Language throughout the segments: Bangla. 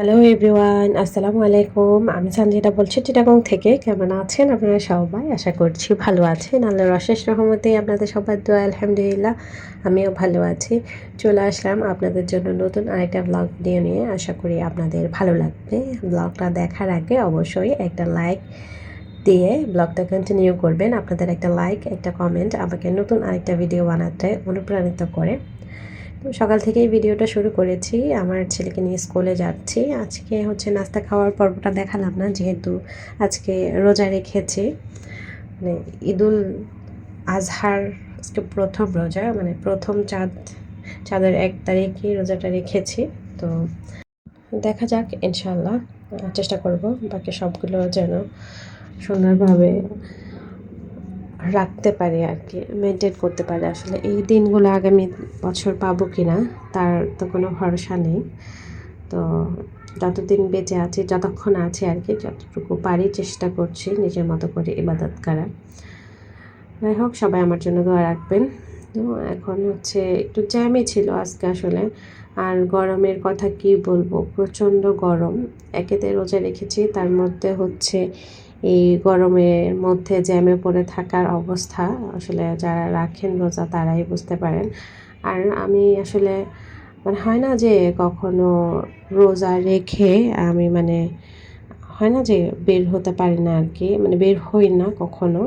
হ্যালো এভরিওয়ান, আসসালামু আলাইকুম। আমি সঞ্জিতা বলছি চিটাগং থেকে। কেমন আছেন আপনারা সবাই? আশা করছি ভালো আছেন। আল্লাহর অশেষ রহমতে আপনাদের সবার দোয়া আলহামদুলিল্লাহ আমিও ভালো আছি। চলে আসলাম আপনাদের জন্য নতুন আরেকটা ব্লগ ভিডিও নিয়ে। আশা করি আপনাদের ভালো লাগবে। ব্লগটা দেখার আগে অবশ্যই একটা লাইক দিয়ে ব্লগটা কন্টিনিউ করবেন। আপনাদের একটা লাইক, একটা কমেন্ট আমাকে নতুন আরেকটা ভিডিও বানাতে অনুপ্রাণিত করে। তো সকাল থেকেই ভিডিওটা শুরু করেছি। আমার ছেলেকে নিয়ে স্কুলে যাচ্ছি। আজকে হচ্ছে নাস্তা খাওয়ার পর্বটা দেখালাম না, যেহেতু আজকে রোজা রেখেছি। মানে ঈদুল আজহার আজকে প্রথম রোজা, মানে প্রথম চাঁদের 1 তারিখে রোজাটা রেখেছি। তো দেখা যাক, ইনশাল্লাহ চেষ্টা করব বাকি সবগুলো যেন সুন্দরভাবে রাখতে পারি আর কি, মেনটেন করতে পারি। আসলে এই দিনগুলো আগামী বছর পাবো কি না তার তো কোনো ভরসা নেই। তো যতদিন বেঁচে আছি, যতক্ষণ আছে আর কি, যতটুকু পারি চেষ্টা করছি নিজের মতো করে ইবাদত করার। যাই হোক, সবাই আমার জন্য দোয়া রাখবেন। তো এখন হচ্ছে একটু জ্যামই ছিল আজকে আসলে। আর গরমের কথা কি বলবো, প্রচণ্ড গরম। একেতে রোজা রেখেছি, তার মধ্যে হচ্ছে এই গরমের মধ্যে জ্যামে পড়ে থাকার অবস্থা। আসলে যারা রাখেন রোজা তারাই বুঝতে পারেন। আর আমি আসলে মানে হয় না যে কখনো রোজা রেখে আমি মানে হয় না যে বের হতে পারি না আর কি, মানে বের হই না কখনো।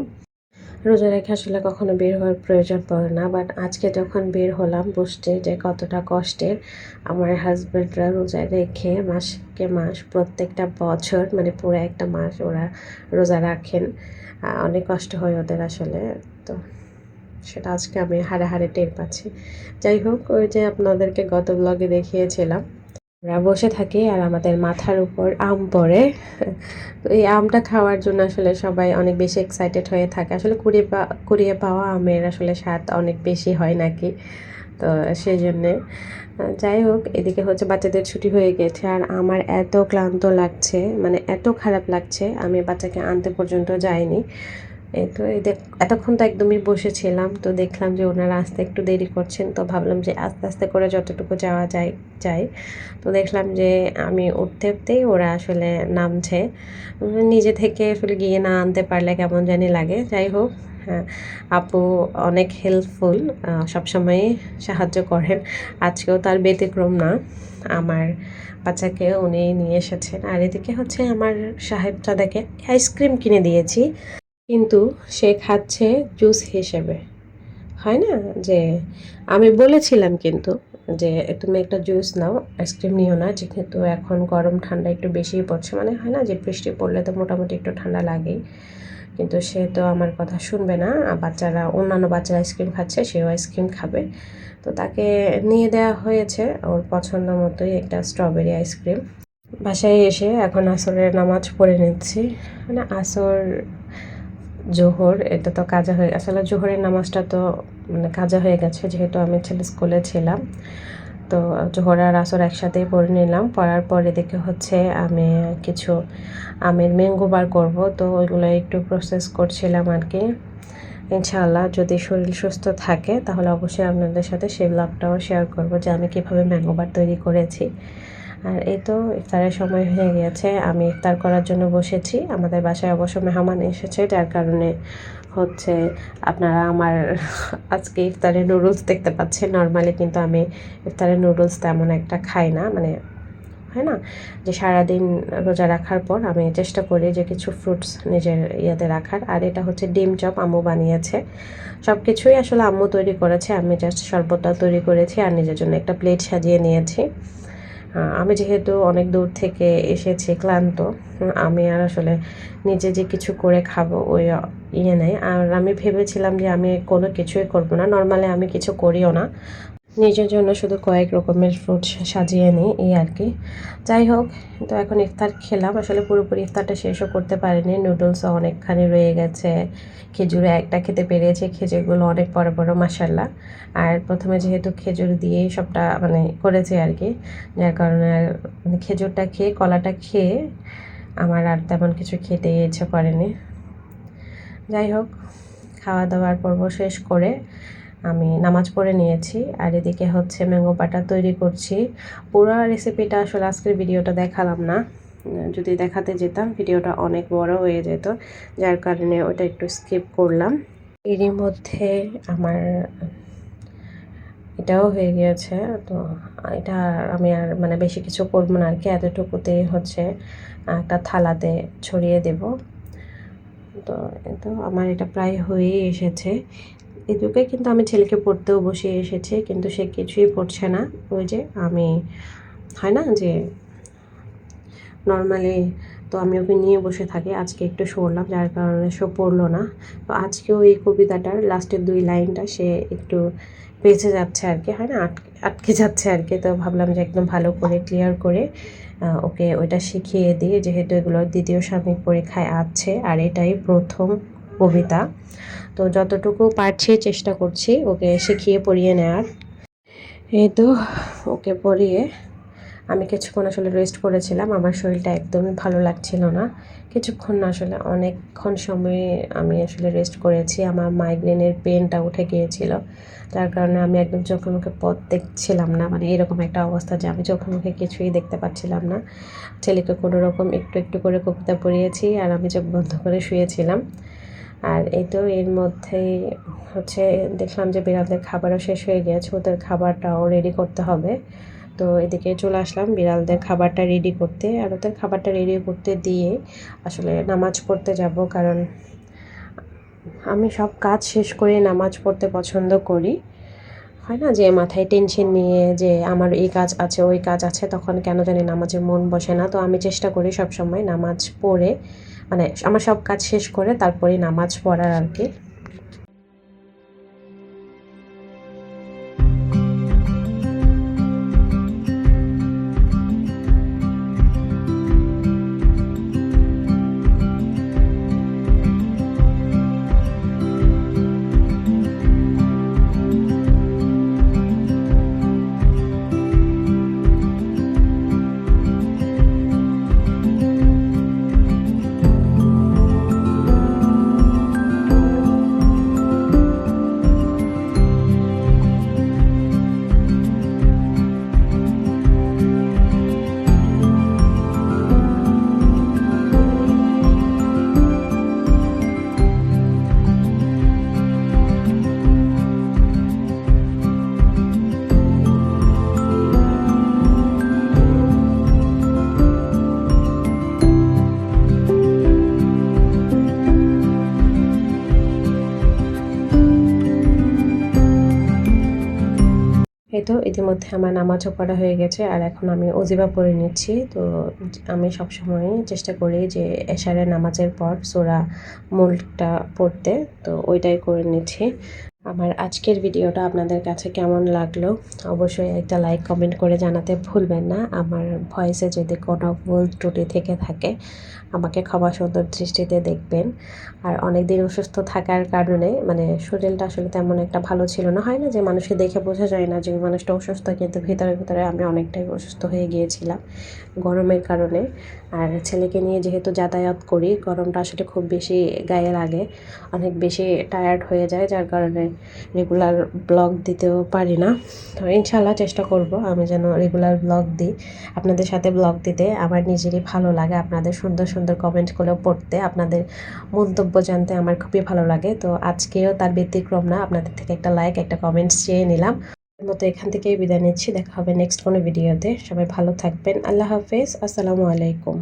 রোজা রেখে আসলে কখনো বের হওয়ার প্রয়োজন পড়ে না, বাট আজকে যখন বের হলাম বুঝতে যে কতটা কষ্টের। আমার হাজব্যান্ডরা রোজা রেখে মাসকে মাস প্রত্যেকটা বছর মানে পুরো একটা মাস ওরা রোজা রাখেন। অনেক কষ্ট হয় ওদের আসলে। তো সেটা আজকে আমি হাড়ে হাড়ে টের পাচ্ছি। যাই হোক, ওই যে আপনাদেরকে গত ব্লগে দেখিয়েছিলাম আমরা বসে থাকি আর আমাদের মাথার উপর আম পড়ে। তো এই আমটা খাওয়ার জন্য আসলে সবাই অনেক বেশি এক্সাইটেড হয়ে থাকে। আসলে কুড়িয়ে পাওয়া আমের আসলে স্বাদ অনেক বেশি হয় নাকি, তো সেই জন্যে। যাই হোক, এদিকে হচ্ছে বাচ্চাদের ছুটি হয়ে গেছে আর আমার এত ক্লান্ত লাগছে, মানে এত খারাপ লাগছে, আমি বাচ্চাকে আনতে পর্যন্ত যাইনি। এই তো এতক্ষণ তো একদমই বসেছিলাম, তো দেখলাম যে ওনারা আসতে একটু দেরি করছেন, তো ভাবলাম যে আস্তে আস্তে করে যতটুকু যাওয়া যায় যাই। তো দেখলাম যে আমি উঠতে উঠতেই ওরা আসলে নামছে। নিজে থেকে আসলে গিয়ে না আনতে পারলে কেমন জানি লাগে। যাই হোক, হ্যাঁ, আপু অনেক হেল্পফুল, সবসময়ই সাহায্য করেন। আজকেও তার ব্যতিক্রম না। আমার বাচ্চাকে উনি নিয়ে এসেছেন। আর এদিকে হচ্ছে আমার সাহেবজাদাকে আইসক্রিম কিনে দিয়েছি, কিন্তু সে খাচ্ছে জুস হিসেবে। হয় না যে আমি বলেছিলাম কিন্তু যে তুমি একটা জুস নাও, আইসক্রিম নিও না, যেহেতু এখন গরম ঠান্ডা একটু বেশিই পড়ছে, মানে হয় না যে বৃষ্টি পড়লে তো মোটামুটি একটু ঠান্ডা লাগেই। কিন্তু সে তো আমার কথা শুনবে না। বাচ্চারা, অন্যান্য বাচ্চারা আইসক্রিম খাচ্ছে, সেও আইসক্রিম খাবে। তো তাকে নিয়ে দেওয়া হয়েছে ওর পছন্দ মতোই একটা স্ট্রবেরি আইসক্রিম। বাসায় এসে এখন আসরের নামাজ পড়ে নিচ্ছি। মানে আসর জোহর এটা তো কাজা হয়ে, আসলে জোহরের নামাজটা তো মানে কাজা হয়ে গেছে, যেহেতু আমি ছেলে স্কুলে ছিলাম। তো জোহর আর আসর একসাথেই পড়ে নিলাম। পড়ার পরে দেখে হচ্ছে আমি কিছু আমের ম্যাঙ্গো বার করবো, তো ওইগুলো একটু প্রসেস করছিলাম আর কি। ইনশাআল্লাহ যদি শরীর সুস্থ থাকে তাহলে অবশ্যই আপনাদের সাথে সেই ব্লগটাও শেয়ার করব যে আমি কীভাবে ম্যাঙ্গো বার তৈরি করেছি। আর এই তো ইফতারের সময় হয়ে গিয়েছে, আমি ইফতার করার জন্য বসেছি। আমাদের বাসায় অবশ্য মেহমান এসেছে, যার কারণে হচ্ছে আপনারা আমার আজকে ইফতারে নুডলস দেখতে পাচ্ছেন। নর্মালি কিন্তু আমি ইফতারে নুডলস তেমন একটা খাই না, মানে হয় না যে সারাদিন রোজা রাখার পর আমি চেষ্টা করি যে কিছু ফ্রুটস নিজের ইয়েতে রাখার। আর এটা হচ্ছে ডিম চপ, আম্মু বানিয়েছে। সব কিছুই আসলে আম্মু তৈরি করেছে, আমি জাস্ট শরবতটা তৈরি করেছি আর নিজের জন্য একটা প্লেট সাজিয়ে নিয়েছি। আমি যেহেতু অনেক দূর থেকে এসেছি ক্লান্ত, আমি আর আসলে নিজে যে কিছু করে খাবো ওই ইয়ে নেই। আর আমি ভেবেছিলাম যে আমি কোনো কিছুই করবো না, নর্মালি আমি কিছু করিও না, নিজের জন্য শুধু কয়েক রকমের ফ্রুট সাজিয়ে নিই এই আর কি। যাই হোক, তো এখন ইফতার খেলাম। আসলে পুরোপুরি ইফতারটা শেষও করতে পারিনি, নুডলসও অনেকখানি রয়ে গেছে। খেজুরে একটা খেতে পেরেছি, খেজুরগুলো অনেক বড় বড় মাসাল্লাহ। আর প্রথমে যেহেতু খেজুর দিয়েই সবটা মানে করেছি আর কি, যার কারণে আর মানে খেজুরটা খেয়ে কলাটা খেয়ে আমার আর তেমন কিছু খেতে ইচ্ছে করেনি। যাই হোক, খাওয়া দাওয়ার পর্ব শেষ করে আমি নামাজ পড়ে নিয়েছি। আর এদিকে হচ্ছে ম্যাঙ্গো বাটার তৈরি করছি। পুরো রেসিপিটা আসলে আজকের ভিডিওটা দেখালাম না, যদি দেখাতে যেতাম ভিডিওটা অনেক বড় হয়ে যেত, যার কারণে ওটা একটু স্কিপ করলাম। এরই মধ্যে আমার এটাও হয়ে গিয়েছে। তো এটা আমি আর মানে বেশি কিছু করবো না আর কি, এতটুকুতেই হচ্ছে একটা থালাতে ছড়িয়ে দেব। তো আমার এটা প্রায় হয়েই এসেছে। এদিকে কিন্তু আমি ছেলেকে পড়তেও বসিয়ে এসেছি, কিন্তু সে কিছুই পড়ছে না। ওই যে আমি হয় না যে নর্মালি, তো আমি ওকে নিয়ে বসে থাকি, আজকে একটু সরলাম যার কারণে সে পড়লো না। তো আজকেও এই কবিতাটার লাস্টের 2 লাইনটা সে একটু বেঁচে যাচ্ছে আর কি, হয় না আটকে যাচ্ছে আর কি। তো ভাবলাম যে একদম ভালো করে ক্লিয়ার করে ওকে ওইটা শিখিয়ে দিই, যেহেতু এগুলো দ্বিতীয় সাময়িক পরীক্ষায় আছে আর এটাই প্রথম কবিতা। তো যতটুকু পারছি চেষ্টা করছি ওকে শিখিয়ে পড়িয়ে নেওয়ার। এই তো ওকে পড়িয়ে আমি কিছুক্ষণ আসলে রেস্ট করেছিলাম, আমার শরীরটা একদমই ভালো লাগছিল না। কিছুক্ষণ না আসলে অনেকক্ষণ সময় আমি আসলে রেস্ট করেছি। আমার মাইগ্রেনের পেনটা উঠে গিয়েছিল, যার কারণে আমি একদম চোখে মুখে পথ দেখছিলাম না, মানে এরকম একটা অবস্থা যে আমি চোখে মুখে কিছুই দেখতে পাচ্ছিলাম না। ছেলেকে কোনো রকম একটু একটু করে কবিতা পড়িয়েছি আর আমি চোখ বন্ধ করে শুয়েছিলাম। আর এই তো এর মধ্যেই হচ্ছে দেখলাম যে বিড়ালদের খাবারও শেষ হয়ে গিয়েছে, ওদের খাবারটাও রেডি করতে হবে। তো এদিকে চলে আসলাম বিড়ালদের খাবারটা রেডি করতে, আর ওদের খাবারটা রেডি করতে দিয়ে আসলে নামাজ পড়তে যাব, কারণ আমি সব কাজ শেষ করে নামাজ পড়তে পছন্দ করি। হয় না যে মাথায় টেনশন নিয়ে যে আমার এই কাজ আছে ওই কাজ আছে, তখন কেন জানি নামাজে মন বসে না। তো আমি চেষ্টা করি সব সময় নামাজ পড়ে, মানে আমার সব কাজ শেষ করে তারপরে নামাজ পড়ার আর কি। এই তো ইতিমধ্যে আমার নামাজও পড়া হয়ে গেছে, আর এখন আমি ওজিবা পড়ে নিচ্ছি। তো আমি সবসময় চেষ্টা করি যে এশারের নামাজের পর সূরা মুল্কটা পড়তে, তো ওইটাই করে নিচ্ছি। আমার আজকের ভিডিওটা আপনাদের কাছে কেমন লাগলো অবশ্যই একটা লাইক কমেন্ট করে জানাতে ভুলবেন না। আমার ভয়েসে যদি কোনো ভুল ত্রুটি থেকে থাকে আমাকে ক্ষমা সুন্দর দৃষ্টিতে দেখবেন। আর অনেক দিন অসুস্থ থাকার কারণে মানে শরীরটা আসলে তেমন একটা ভালো ছিল না, হয় না যে মানুষকে দেখে বোঝা যায় না যে মানুষটা অসুস্থ, কিন্তু ভিতরে ভিতরে আমি অনেকটাই অসুস্থ হয়ে গিয়েছিলাম গরমের কারণে। আর ছেলেকে নিয়ে যেহেতু যাতায়াত করি, গরমটা আসলে খুব বেশি গায়ে লাগে, অনেক বেশি টায়ার্ড হয়ে যায়, যার কারণে রেগুলার ব্লগ দিতেও পারি না। তো ইনশাল্লাহ চেষ্টা করব আমি যেন রেগুলার ব্লগ দিই, আপনাদের সাথে ব্লগ দিতে আমার নিজেরই ভালো লাগে, আপনাদের সুন্দর সুন্দর কমেন্টগুলো পড়তে, আপনাদের মন্তব্য জানতে আমার খুবই ভালো লাগে। তো আজকেও তার ব্যতিক্রম না, আপনাদের থেকে একটা লাইক একটা কমেন্টস চেয়ে নিলাম। মতো এখান থেকেই বিদায় নিচ্ছি, দেখা হবে নেক্সট কোনো ভিডিওতে। সবাই ভালো থাকবেন, আল্লাহ হাফেজ, আসসালামু আলাইকুম।